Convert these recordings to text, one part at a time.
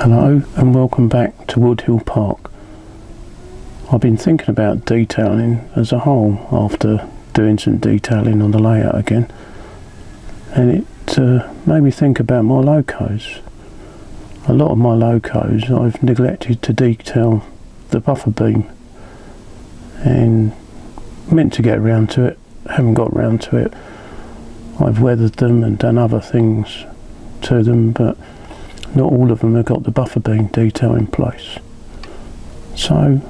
Hello and welcome back to Wood Hill Park. I've been thinking about detailing as a whole after doing some detailing on the layout again, and it made me think about my locos. A lot of my locos I've neglected to detail the buffer beam, and meant to get around to it, haven't got around to it. I've weathered them and done other things to them, but not all of them have got the buffer beam detail in place. So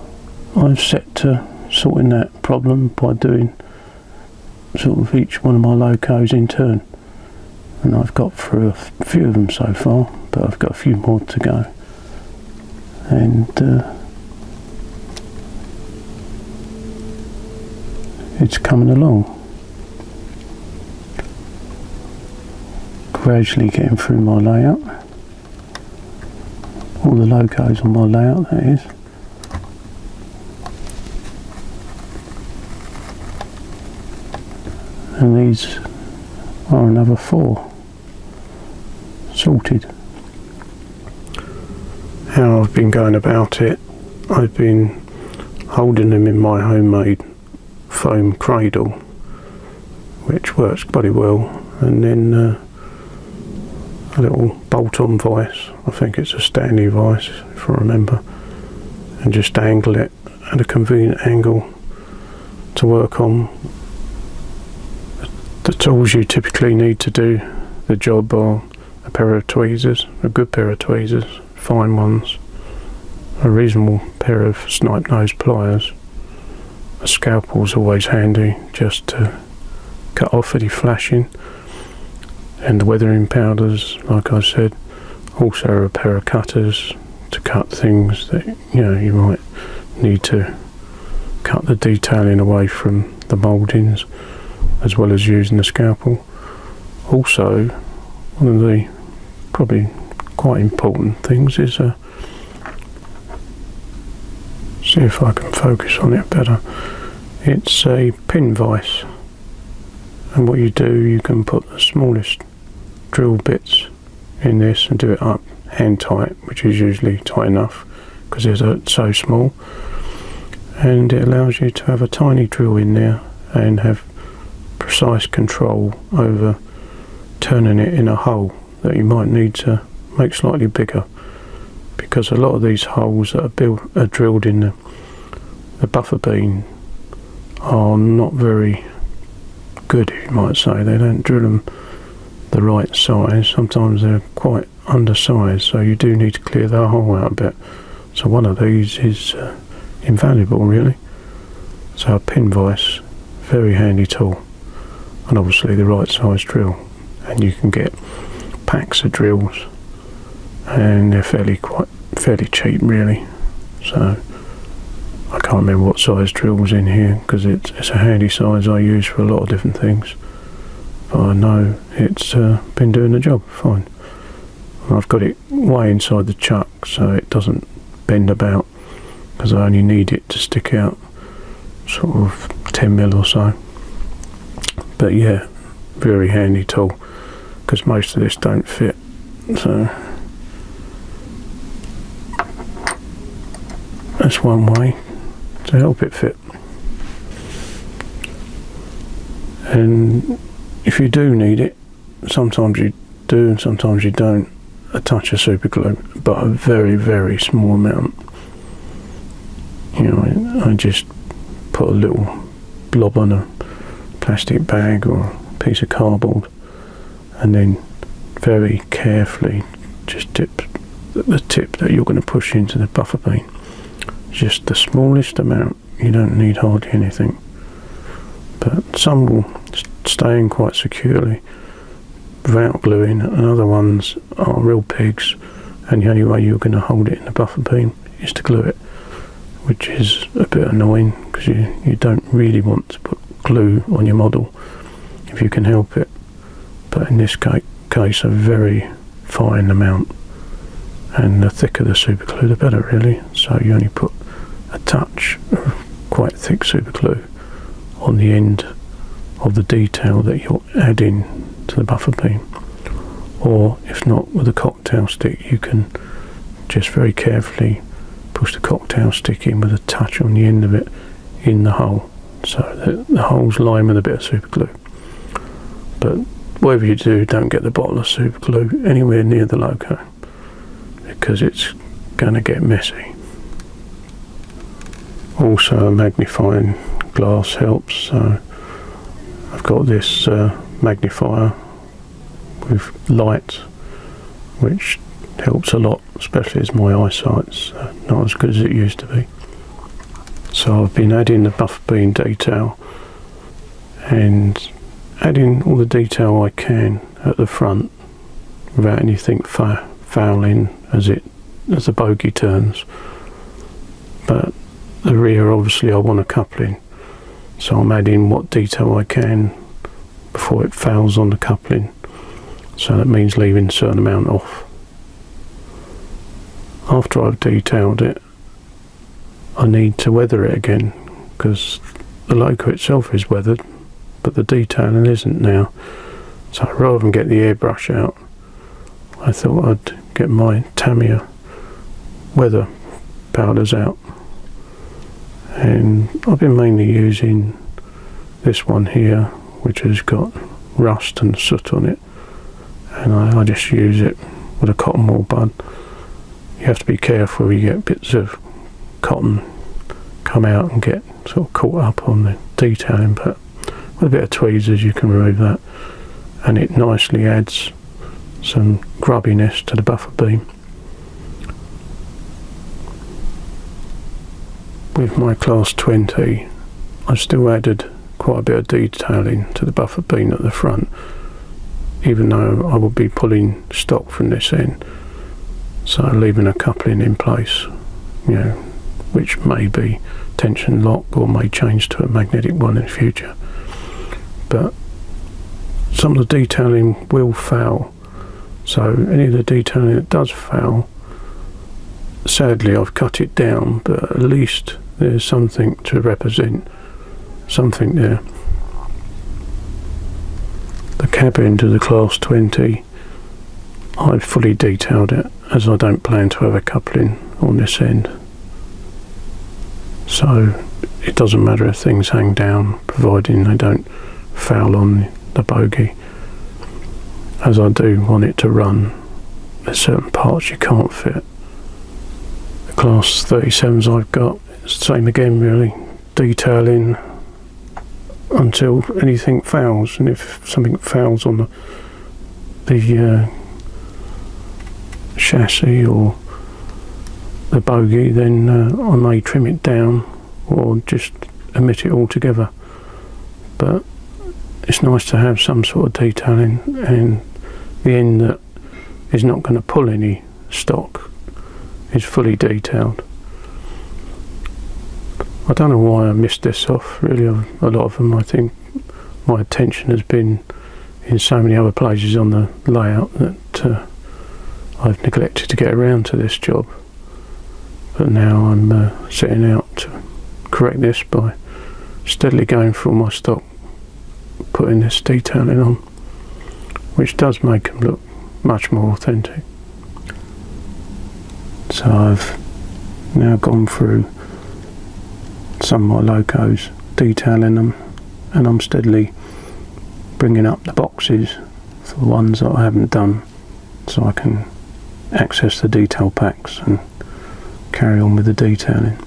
I've set to sorting that problem by doing sort of each one of my locos in turn, and I've got through a few of them so far, but I've got a few more to go, and it's coming along, gradually getting through my layout. All the locos on my layout, that is. And these are another 4 sorted. How I've been going about it, I've been holding them in my homemade foam cradle, which works pretty well, and then a little bolt-on vise, I think it's a Stanley vise if I remember, and just angle it at a convenient angle to work on. The tools you typically need to do the job are a pair of tweezers, a good pair of tweezers, fine ones, a reasonable pair of snipe nose pliers. A scalpel's always handy just to cut off any flashing, and the weathering powders, like I said. Also a pair of cutters to cut things that you might need to cut the detailing away from the mouldings, as well as using the scalpel. Also, one of the probably quite important things is see if I can focus on it better. It's a pin vise, and what you do, you can put the smallest drill bits in this and do it up hand tight, which is usually tight enough because it's so small, and it allows you to have a tiny drill in there and have precise control over turning it in a hole that you might need to make slightly bigger, because a lot of these holes that are drilled in the buffer beam are not very good, you might say. They don't drill them the right size. Sometimes they're quite undersized, so you do need to clear the hole out a bit. So one of these is invaluable, really. So a pin vise, very handy tool, and obviously the right size drill. And you can get packs of drills, and they're fairly cheap, really. So I can't remember what size drill was in here, because it's a handy size I use for a lot of different things. But I know it's been doing the job fine. And I've got it way inside the chuck so it doesn't bend about, because I only need it to stick out sort of 10mm or so. But yeah, very handy tool, because most of this don't fit. So that's one way to help it fit. And if you do need it, sometimes you do and sometimes you don't, a touch of super glue, but a very, very small amount. I just put a little blob on a plastic bag or a piece of cardboard, and then very carefully just dip the tip that you're going to push into the buffer beam. Just the smallest amount, you don't need hardly anything, but some will stay in quite securely without gluing, and other ones are real pigs, and the only way you're going to hold it in the buffer beam is to glue it, which is a bit annoying, because you don't really want to put glue on your model if you can help it. But in this case, a very fine amount, and the thicker the super glue the better, really. So you only put a touch of quite thick super glue on the end of the detail that you're adding to the buffer beam, or if not, with a cocktail stick you can just very carefully push the cocktail stick in with a touch on the end of it in the hole, so that the hole's lined with a bit of super glue. But whatever you do, don't get the bottle of super glue anywhere near the Loco, because it's going to get messy. Also, a magnifying glass helps, so I've got this magnifier with light, which helps a lot, especially as my eyesight's not as good as it used to be. So I've been adding the buffer bean detail and adding all the detail I can at the front without anything fouling as the bogey turns. But the rear, obviously I want a coupling, so I'm adding what detail I can before it fouls on the coupling, so that means leaving a certain amount off. After I've detailed it, I need to weather it again, because the Loco itself is weathered but the detailing isn't now. So rather than get the airbrush out, I thought I'd get my Tamiya weather powders out, and I've been mainly using this one here, which has got rust and soot on it, and I just use it with a cotton wool bud. You have to be careful, you get bits of cotton come out and get sort of caught up on the detailing, but with a bit of tweezers you can remove that, and it nicely adds some grubbiness to the buffer beam. With my class 20, I still added quite a bit of detailing to the buffer beam at the front, even though I will be pulling stock from this end, so leaving a coupling in place, which may be tension lock or may change to a magnetic one in the future. But some of the detailing will foul, so any of the detailing that does foul, sadly I've cut it down, but at least there's something to represent something there. The cab end of the class 20, I've fully detailed it, as I don't plan to have a coupling on this end, so it doesn't matter if things hang down, providing they don't foul on the bogey. As I do want it to run, there's certain parts you can't fit. The class 37s I've got, it's the same again really, detailing until anything fouls, and if something fouls on the chassis or the bogey, then I may trim it down or just omit it altogether. But it's nice to have some sort of detailing, and the end that is not going to pull any stock is fully detailed. I don't know why I missed this off, really. A lot of them, I think my attention has been in so many other places on the layout that I've neglected to get around to this job. But now I'm setting out to correct this by steadily going through my stock, putting this detailing on, which does make them look much more authentic. So I've now gone through some of my Locos, detailing them, and I'm steadily bringing up the boxes for the ones that I haven't done, so I can access the detail packs and carry on with the detailing.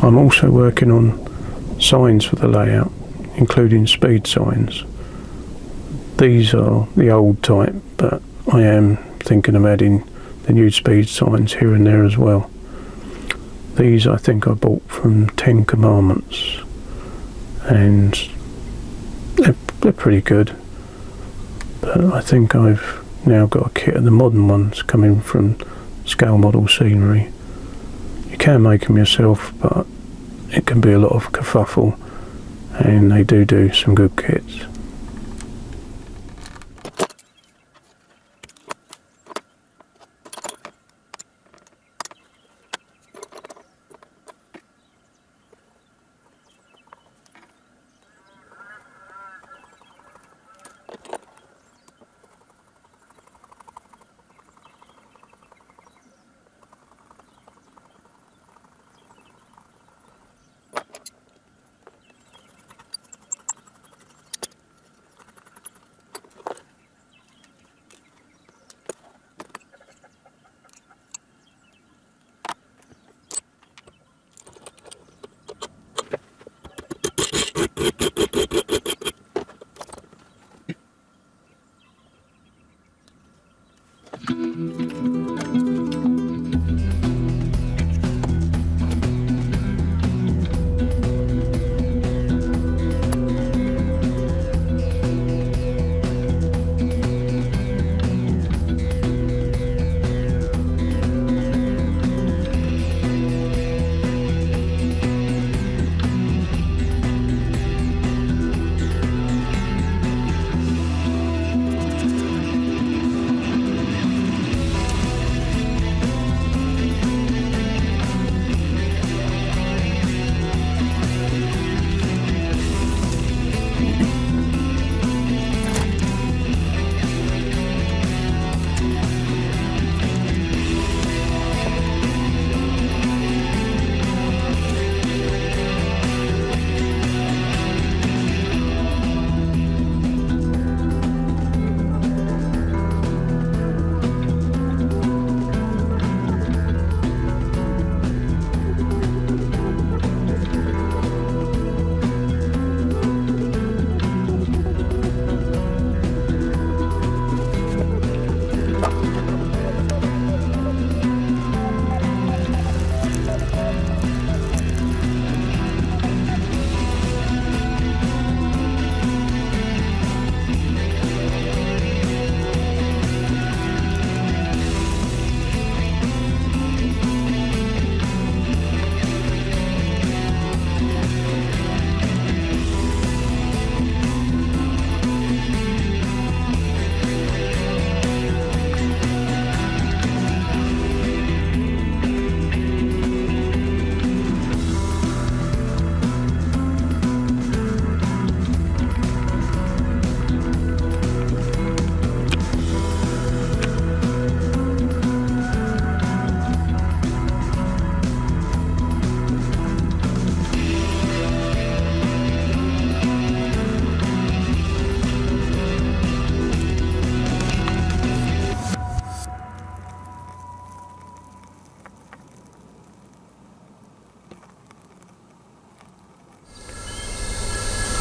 I'm also working on signs for the layout, including speed signs. These are the old type, but I am thinking of adding the new speed signs here and there as well. These I think I bought from 10 Commandments, and they're pretty good, but I think I've now got a kit of the modern ones coming from Scale Model Scenery. You can make them yourself, but it can be a lot of kerfuffle, and they do some good kits.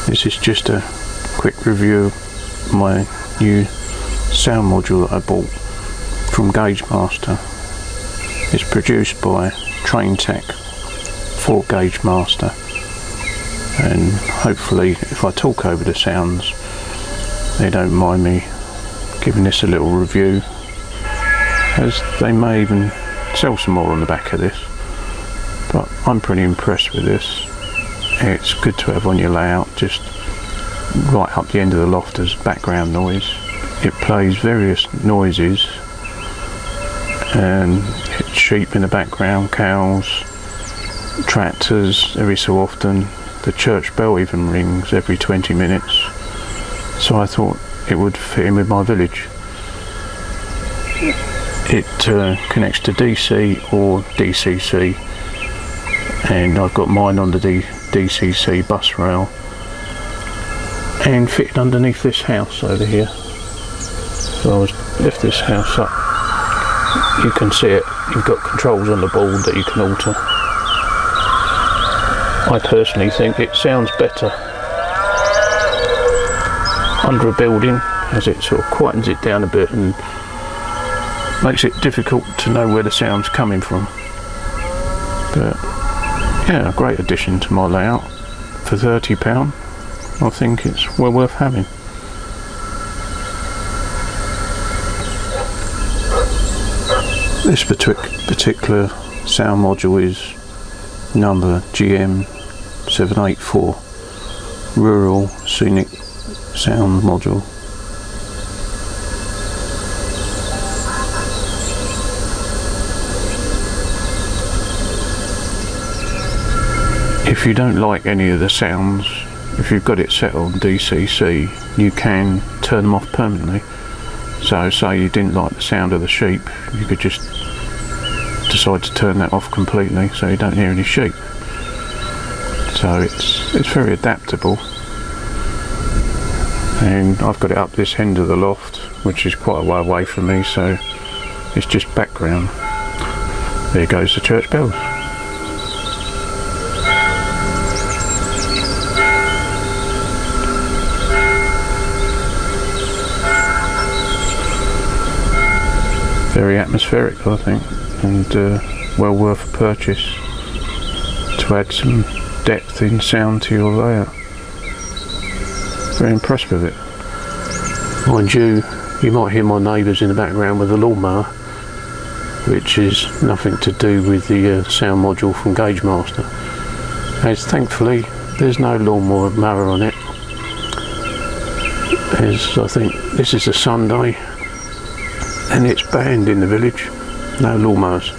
This is just a quick review of my new sound module that I bought from Gauge Master. It's produced by Train Tech for Gauge Master, and hopefully if I talk over the sounds they don't mind me giving this a little review, as they may even sell some more on the back of this. But I'm pretty impressed with this. It's good to have on your layout, just right up the end of the loft as background noise. It plays various noises, and it's sheep in the background, cows, tractors every so often. The church bell even rings every 20 minutes. so I thought it would fit in with my village. It connects to DC or DCC, and I've got mine on the DCC bus rail and fitted underneath this house over here. So I was lift this house up, you can see it, you've got controls on the board that you can alter. I personally think it sounds better under a building, as it sort of quietens it down a bit and makes it difficult to know where the sound's coming from. But yeah, a great addition to my layout. For £30, I think it's well worth having. This particular sound module is number GM784, Rural Scenic Sound Module. If you don't like any of the sounds, if you've got it set on DCC, you can turn them off permanently. So say you didn't like the sound of the sheep, you could just decide to turn that off completely so you don't hear any sheep. So it's very adaptable. And I've got it up this end of the loft, which is quite a way away from me, so it's just background. There goes the church bells. Very atmospheric, I think, and well worth a purchase to add some depth in sound to your layout. Very impressed with it. Mind you, you might hear my neighbours in the background with a lawnmower, which is nothing to do with the sound module from Gauge Master, as thankfully there's no lawnmower on it, as I think this is a Sunday and it's banned in the village, no lawnmowers.